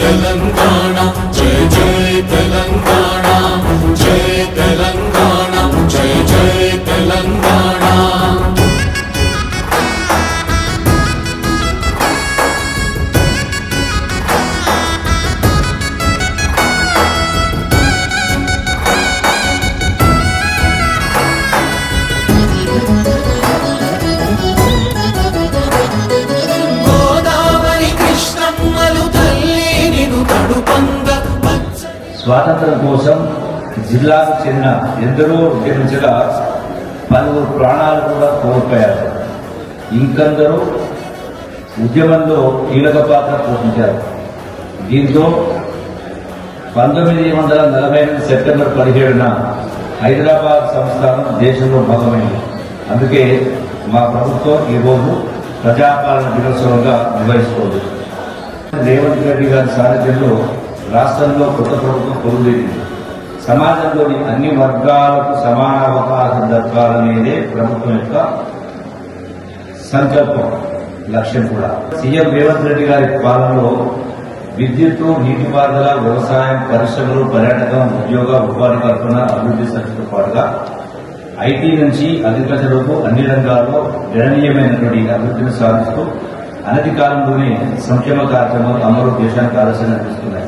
తెలంగాణ జై జై తెలంగాణ జై తెలంగాణ జై జై తెలంగాణ స్వాతంత్రం కోసం జిల్లాకు చెందిన ఎందరో ఉద్యమించగా పలువురు ప్రాణాలు కూడా కోల్పోయారు. ఇంకందరూ ఉద్యమంలో కీలక పాత్ర పోషించారు. దీంతో 1948 సెప్టెంబర్ 17న హైదరాబాద్ సంస్థానం దేశంలో భాగమైంది. అందుకే మా ప్రభుత్వం ఈరోజు ప్రజాపాలన దినోత్సవంగా నిర్వహిస్తోంది. రేవంత్ రెడ్డి గారి సారథ్యంలో రాష్ట్రంలో కొత్త ప్రభుత్వం కొలువుదీరింది. సమాజంలోని అన్ని వర్గాలకు సమాన అవకాశం దక్కాలనేదే ప్రభుత్వం యొక్క సంకల్పం, లక్ష్యం కూడా. సీఎం రేవంత్ రెడ్డి గారి పాలనలో విద్యుత్తు, నీటిపారుదల, వ్యవసాయం, పరిశ్రమలు, పర్యాటకం, ఉద్యోగ ఉపాధి కల్పన, అభివృద్ధి సంస్థతో పాటుగా ఐటీ నుంచి అగ్రికల్చర్ వరకు అన్ని రంగాల్లో గణనీయమైనటువంటి అభివృద్ధిని సాధిస్తూ అనతి కాలంలోనే సంక్షేమ కార్యక్రమాలు అమలు దేశానికి ఆదర్శంగా నిలుస్తున్నాయి.